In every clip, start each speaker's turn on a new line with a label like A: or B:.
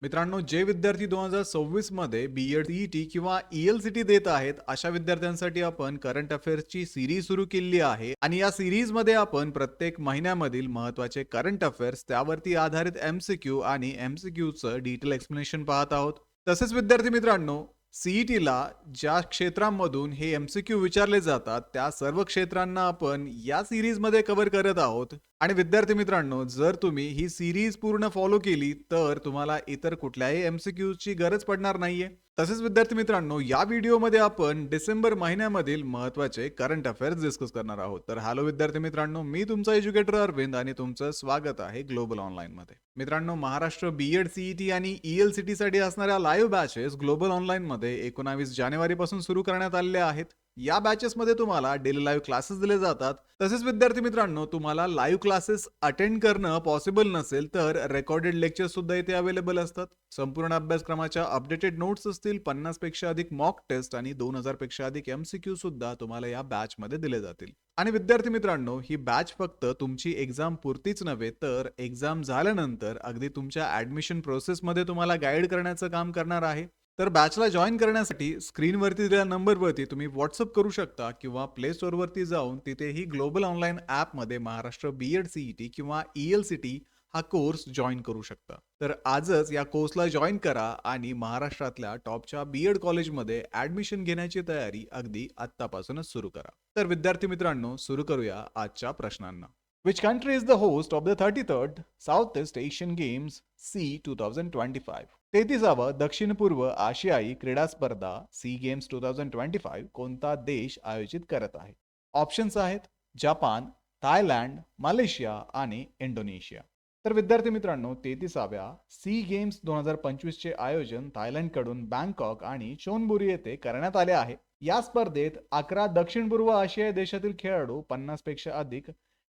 A: मित्रांनो, जे विद्यार्थी 2026 मध्ये बी-एड, सी-ई-टी किंवा ई-एल-सी-टी देत आहेत, अशा विद्यार्थ्यांसाठी आपण करंट अफेअर्सची सीरीज सुरू केली आहे आणि या सीरीजमध्ये आपण प्रत्येक महिन्यामधील महत्त्वाचे करंट अफेअर्स, त्यावरती आधारित एम-सी-क्यू आणि एम-सी-क्यूचं डिटेल एक्सप्लेनेशन पाहत आहोत. तसेच विद्यार्थी मित्रांनो, सी-ई-टीला ज्या क्षेत्रांमधून हे एम-सी-क्यू विचारले जातात, त्या सर्व क्षेत्रांना आपण या सीरीजमध्ये कव्हर करत आहोत. आणि विद्यार्थी मित्रांनो, जर तुम्ही ही सीरीज पूर्ण फॉलो केली तर तुम्हाला इतर कुठल्याही एमसीक्यूची गरज पडणार नाहीये. तसेच विद्यार्थी मित्रांनो, या व्हिडिओमध्ये आपण डिसेंबर महिन्यामधील महत्त्वाचे करंट अफेअर्स डिस्कस करणार आहोत. तर हॅलो विद्यार्थी मित्रांनो, मी तुमचा एज्युकेटर अरविंद आणि तुमचं स्वागत आहे ग्लोबल ऑनलाईन मध्ये. मित्रांनो, महाराष्ट्र बी-एड, सी-ई-टी आणि ई-एल-सी-टी साठी असणाऱ्या लाईव्ह बॅचेस ग्लोबल ऑनलाईन मध्ये 19 जानेवारीपासून सुरू करण्यात आलेल्या आहेत. या बॅचेसमध्ये तुम्हाला डेली लाईव्ह क्लासेस दिले जातात. तसेच विद्यार्थी मित्रांनो, तुम्हाला लाईव्ह क्लासेस अटेंड करणं पॉसिबल नसेल तर रेकॉर्डेड लेक्चर्स सुद्धा इथे अवेलेबल असतात. संपूर्ण अभ्यासक्रमाच्या अपडेटेड नोट्स असतील, 50 पेक्षा अधिक मॉक टेस्ट आणि 2000 पेक्षा अधिक एमसीक्यू सुद्धा तुम्हाला या बॅच मध्ये दिले जातील. आणि विद्यार्थी मित्रांनो, ही बॅच फक्त तुमची एक्झाम पुरतीच नव्हे तर एक्झाम झाल्यानंतर अगदी तुमच्या ऍडमिशन प्रोसेस मध्ये तुम्हाला गाईड करण्याचं काम करणार आहे. तर बॅचला जॉईन करण्यासाठी स्क्रीनवरती दिलेल्या नंबरवरती तुम्ही व्हॉट्सअप करू शकता किंवा प्ले स्टोअरवरती जाऊन तिथेही ग्लोबल ऑनलाईन ॲपमध्ये महाराष्ट्र बी-एड, सी-ई-टी किंवा ई-एल-सी-टी हा कोर्स जॉईन करू शकता. तर आजच या कोर्सला जॉईन करा आणि महाराष्ट्रातल्या टॉपच्या बी-एड कॉलेजमध्ये ऍडमिशन घेण्याची तयारी अगदी आत्तापासूनच सुरू करा. तर विद्यार्थी मित्रांनो, सुरू करूया आजच्या प्रश्नांना. Which country is the host of the 33rd Southeast Asian Games C 2025? 33वा दक्षिण पूर्व आशियाई क्रीडा स्पर्धा सी गेम्स 2025 कोणता देश आयोजित करत आहे? ऑप्शन्स आहेत जपान, थायलंड, मलेशिया आणि इंडोनेशिया. तर विद्यार्थी मित्रांनो, 33व्या सी गेम्स 2025 चे आयोजन थायलंडकडून बँकॉक आणि चोनबुरी येथे करण्यात आले आहे. या स्पर्धेत 11 दक्षिण पूर्व आशियाई देशातील खेळाडू 50 पेक्षा अधिक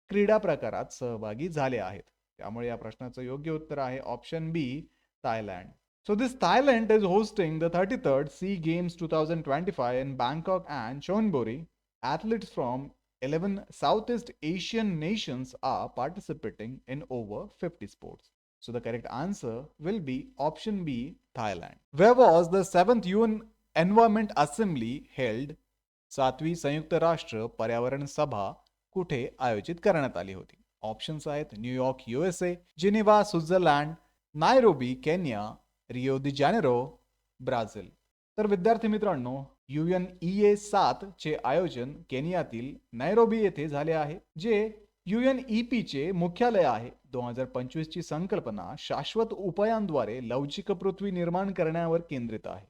A: क्रीडा प्रकारात सहभागी झाले आहेत. त्यामुळे या प्रश्नाचं योग्य उत्तर आहे option B, Thailand. So this Thailand is hosting the 33rd SEA Games 2025 in Bangkok and Chonburi. Athletes from 11 Southeast Asian nations are participating in over 50 sports. So the correct answer will be option B, Thailand. Where was the 7th UN Environment Assembly held? 7वी संयुक्त राष्ट्र पर्यावरण सभा कुठे आयोजित करण्यात आली होती? Options आहेत New York USA, Geneva Switzerland, Nairobi Kenya, Rio de Janeiro Brazil. तर विद्यार्थी मित्रांनो, UNEA 7 चे आयोजन केनियातील नैरोबी येथे झाले आहे, जे UNEP चे मुख्यालय आहे. 2025 ची संकल्पना शाश्वत उपायांद्वारे लवचिक पृथ्वी निर्माण करण्यावर केंद्रित आहे.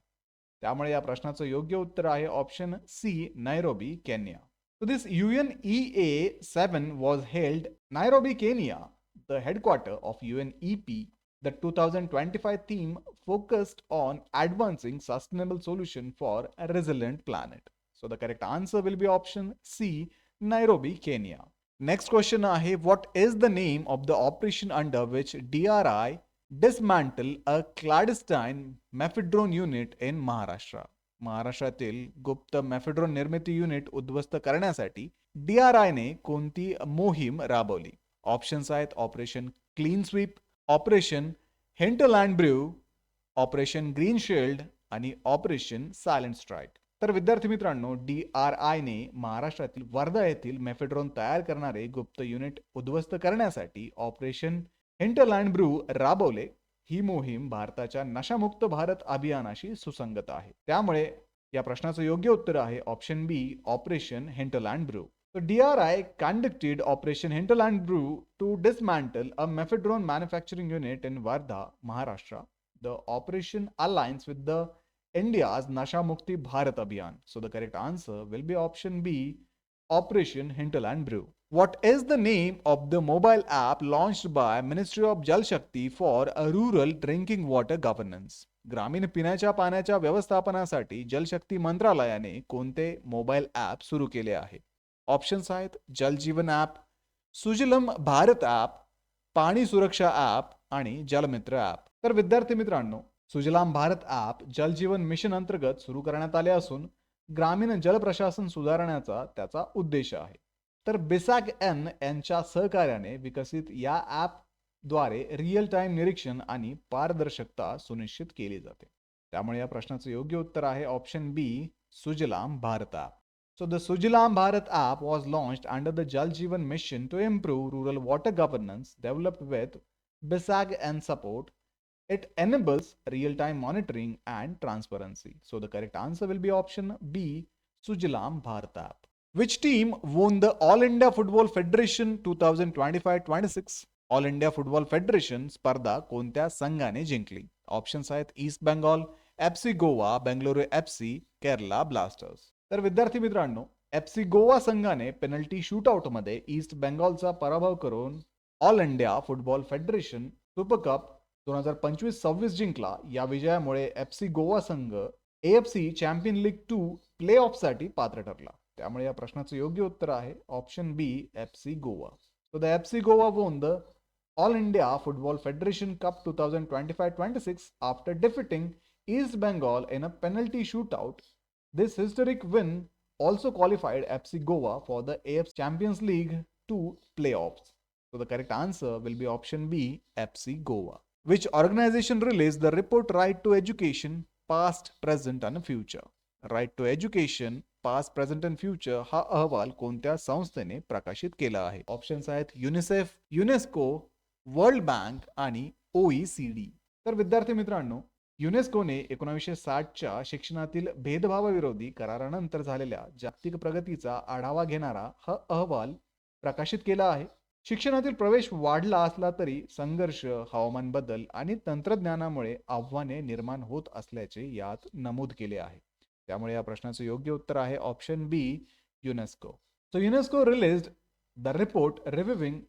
A: त्यामुळे या प्रश्नाचं योग्य उत्तर आहे option C, Nairobi Kenya. So this UNEA 7 was held Nairobi, Kenya, the headquarter of UNEP. The 2025 theme focused on advancing sustainable solution for a resilient planet. So the correct answer will be option C, Nairobi, Kenya. Next question आहे, what is the name of the operation under which DRI dismantle a clandestine mephedrone unit in Maharashtra? महाराष्ट्रातील गुप्त mephedrone निर्मिती unit उद्ध्वस्त करण्यासाठी DRI ने कोणती मोहीम राबवली? ऑप्शन्स आहेत Operation Clean Sweep, Operation Hinterland Brew, Operation Green Shield आणि ऑपरेशन सायलेंट स्ट्राईक. तर विद्यार्थी मित्रांनो, DRI ने महाराष्ट्रातील वर्धा येथील मेफेड्रोन तयार करणारे गुप्त युनिट उद्ध्वस्त करण्यासाठी ऑपरेशन हिंटरलँड ब्र्यू राबवले. ही मोहीम भारताच्या नशामुक्त भारत अभियानाशी सुसंगत आहे. त्यामुळे या प्रश्नाचं योग्य उत्तर आहे option B, Operation Hinterland Brew. So DRI conducted Operation Hinterland Brew to dismantle a mephedrone manufacturing unit in Wardha, Maharashtra. The operation aligns with the India's Nasha Mukti Bharat Abhiyan. So the correct answer will be option B, Operation Hinterland Brew. What is the name of the mobile app launched by Ministry of Jal Shakti for a rural drinking water governance? ग्रामीण पिण्याच्या पाण्याच्या व्यवस्थापनासाठी जलशक्ती मंत्रालयाने कोणते mobile app सुरू केले आहे? Options आहेत जल जीवन ॲप, सुजलम भारत ॲप, पाणी सुरक्षा ॲप आणि जलमित्र ॲप. तर विद्यार्थी मित्रांनो, सुजलाम भारत ॲप जल जीवन मिशन अंतर्गत सुरू करण्यात आले असून ग्रामीण जल प्रशासन सुधारण्याचा त्याचा उद्देश आहे. तर बिसाग एन यांच्या सहकार्याने विकसित या ॲप द्वारे रिअल टाइम निरीक्षण आणि पारदर्शकता सुनिश्चित केली जाते. त्यामुळे या प्रश्नाचं योग्य उत्तर आहे option B, Sujalam Bharat app. So the Sujalam Bharat app was launched under the Jal Jeevan mission to improve rural water governance, developed with BISAG and support. It enables real-time monitoring and transparency. So the correct answer will be option B, Sujalam Bharat app. Which team won the All India Football Federation 2025-26? All India Football Federation स्पर्धा कोणत्या संघाने जिंकली? Options आहेत East Bengal, FC Goa, Bengaluru FC, Kerala Blasters. तर विद्यार्थी मित्रांनो, FC Goa संघाने penalty shootout मध्ये ईस्ट बेंगॉलचा पराभव करून All India Football Federation Super Cup 2025-26 जिंकला. या विजयामुळे एफसी गोवा संघ AFC champion league 2 play off साठी पात्र ठरला. त्यामुळे या प्रश्नाचं योग्य उत्तर आहे option B, FC Goa. So the FC Goa won the All India Football Federation Cup 2025-26 after defeating East Bengal in a penalty shootout. This historic win also qualified FC Goa for the AFC Champions League 2 playoffs. So the correct answer will be option B, FC Goa. Which organization released the report Right to Education, Past, Present and Future? Right to education past, present and future हा अहवाल कोणत्या संस्थेने प्रकाशित केला आहे? Options आहेत UNICEF, UNESCO, World Bank आणि OECD. तर विद्यार्थी मित्रांनो, युनेस्कोने 1960च्या शिक्षणातील भेदभावाविरोधी करारानंतर झालेल्या जागतिक प्रगतीचा आढावा घेणारा हा अहवाल प्रकाशित केला आहे. शिक्षणातील प्रवेश वाढला असला तरी संघर्ष, हवामान बदल आणि तंत्रज्ञानामुळे आव्हाने निर्माण होत असल्याचे यात नमूद केले आहे. त्यामुळे या प्रश्नाचं योग्य उत्तर आहे option B, UNESCO. So UNESCO released the report reviewing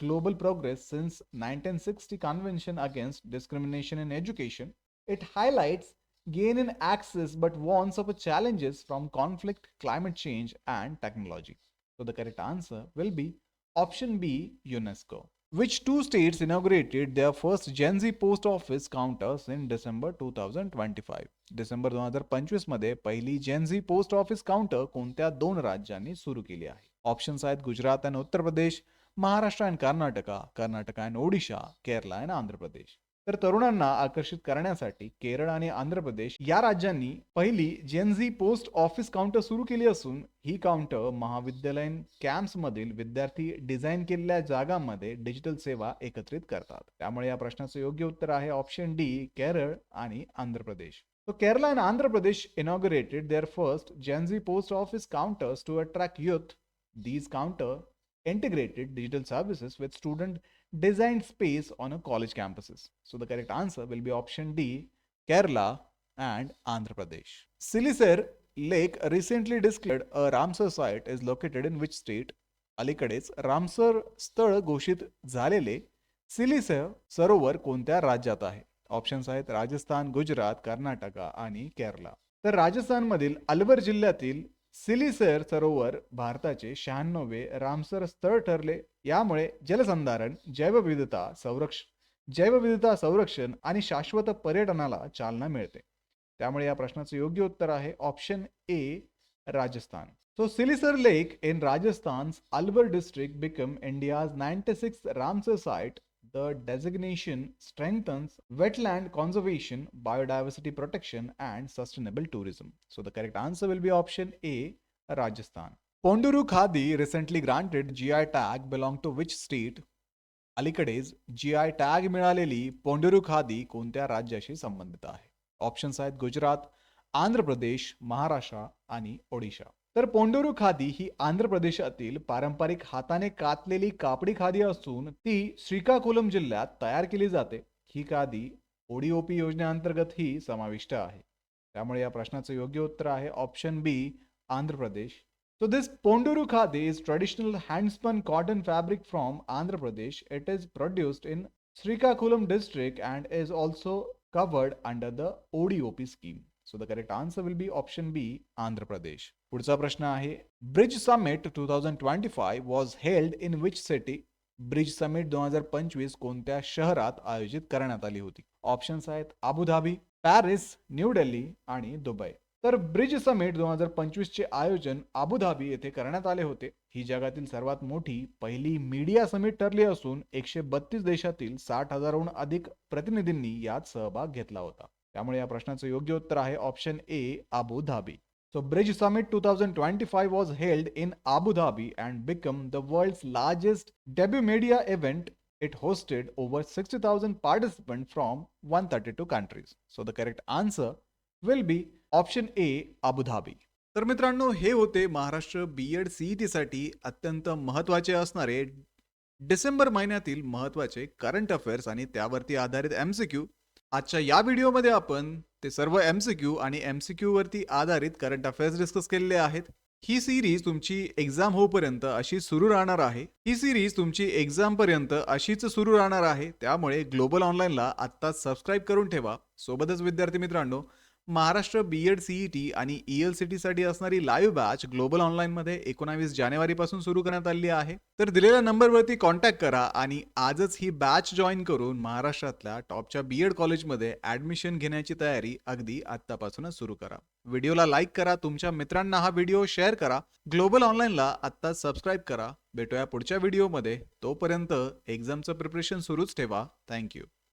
A: global progress since 1960 convention against discrimination in education. It highlights gain in access but warns of challenges from conflict, climate change and technology. So the correct answer will be option B, UNESCO. Which two states inaugurated their first Gen Z post office counters in December 2025? December 2025 मध्ये पहिली जेन Zee post office counter कोणत्या दोन राज्यांनी सुरू केली आहे? Options आहेत गुजरात आणि उत्तर प्रदेश, महाराष्ट्र आणि कर्नाटक आणि ओडिशा, केरला आणि आंध्र प्रदेश. तर तरुणांना आकर्षित करण्यासाठी केरळ आणि आंध्र प्रदेश या राज्यांनी पहिली जेन झी पोस्ट ऑफिस काउंटर सुरू केली असून ही काउंटर महाविद्यालयीन कॅम्प्स मधील विद्यार्थी डिझाईन केलेल्या जागांमध्ये डिजिटल सेवा एकत्रित करतात. त्यामुळे या प्रश्नाचं योग्य उत्तर आहे ऑप्शन डी, केरळ आणि Andhra Pradesh. So Kerala and Andhra Pradesh inaugurated their first Gen Z post office counters to attract youth. These counter integrated digital services with student designed space on a college campuses. So the correct answer will be option D, Kerala and Andhra Pradesh. Silisir Lake recently declared a Ramsar site is located in which state? अलीकडेच Ramsar स्थळ घोषित झालेले सिलिसर सरोवर कोणत्या राज्यात आहे? Options आहेत राजस्थान, गुजरात, कर्नाटक आणि केरला. तर राजस्थानमधील अलवर जिल्ह्यातील सिलिसर सरोवर भारताचे 96वे रामसर स्थळ ठरले. यामुळे जलसंधारण, जैवविविधता संरक्षण आणि शाश्वत पर्यटनाला चालना मिळते. त्यामुळे या प्रश्नाचं योग्य उत्तर आहे option A, Rajasthan. So Silisir Lake in Rajasthan's Alwar district became India's 96th Ramsar site. The designation strengthens wetland conservation, biodiversity protection and sustainable tourism. So the correct answer will be option A, Rajasthan. Ponduru Khadi recently granted GI tag belong to which state? अलीकडेच GI tag मिळालेली पोंडुरू खादी कोणत्या राज्याशी संबंधित आहे? Options आहेत गुजरात, आंध्र प्रदेश, महाराष्ट्र आणि ओडिशा. तर पोंडुरू खादी ही आंध्र प्रदेशातील पारंपरिक हाताने कातलेली कापडी खादी असून ती श्रीकाकुलम जिल्ह्यात तयार केली जाते. ही खादी ओडीओपी योजनेअंतर्गत ही समाविष्ट आहे. त्यामुळे या प्रश्नाचं योग्य उत्तर आहे option B, Andhra Pradesh. So this Ponduru khadi is traditional handspun cotton fabric from Andhra Pradesh. It is produced in Srikakulam district and is also covered under the ODOP scheme. So the correct answer will be option B, Andhra Pradesh. पुढचा प्रश्न आहे bridge summit 2025 was held in which city? Bridge summit 2025 कोणत्या शहरात आयोजित करण्यात आली होती? Options आहेत अबुधाबी, पॅरिस, न्यू दिल्ली आणि दुबई. तर ब्रिज समिट 2025 चे आयोजन अबुधाबी येथे करण्यात आले होते. ही जगातील सर्वात मोठी पहिली मीडिया समिट ठरली असून 132 देशातील 60,000हून अधिक प्रतिनिधींनी यात सहभाग घेतला होता. त्यामुळे या प्रश्नाचं योग्य उत्तर आहे option A, Abu Dhabi. So Bridge Summit 2025 was held in Abu Dhabi and became the world's largest debut media event. It hosted over 60,000 participants from 132 countries. So the correct answer will be option A, Abu Dhabi. तर मित्रांनो, हे होते Maharashtra B.Ed CET साठी अत्यंत महत्त्वाचे असणारे डिसेंबर महिन्यातील महत्त्वाचे करंट अफेअर्स आणि त्यावरती आधारित एमसीक्यू. आजच्या या व्हिडिओमध्ये आपण ते सर्व एमसीक्यू आणि एमसीक्यू वरती आधारित करंट अफेअर्स डिस्कस केलेले आहेत. ही सिरीज तुमची एक्झाम होईपर्यंत अशी सुरू राहणार आहे. त्यामुळे ग्लोबल ऑनलाईनला आत्ताच सबस्क्राईब करून ठेवा. सोबतच विद्यार्थी मित्रांनो, महाराष्ट्र बीएड सीईटी आणि ईएलसीटी साठी असणारी लाईव्ह बॅच ग्लोबल ऑनलाईन मध्ये 19 जानेवारी पासून सुरू करण्यात आली आहे. तर दिलेल्या नंबरवरती कॉन्टॅक्ट करा आणि आजच ही बॅच जॉईन करून महाराष्ट्रातल्या टॉपच्या बीएड कॉलेजमध्ये ऍडमिशन घेण्याची तयारी अगदी आत्तापासूनच सुरू करा. व्हिडिओला लाईक करा, तुमच्या मित्रांना हा व्हिडिओ शेअर करा, ग्लोबल ऑनलाईनला आत्ताच सबस्क्राईब करा. भेटूया पुढच्या व्हिडिओमध्ये. तोपर्यंत एक्झामचं प्रिपरेशन सुरूच ठेवा. थँक्यू.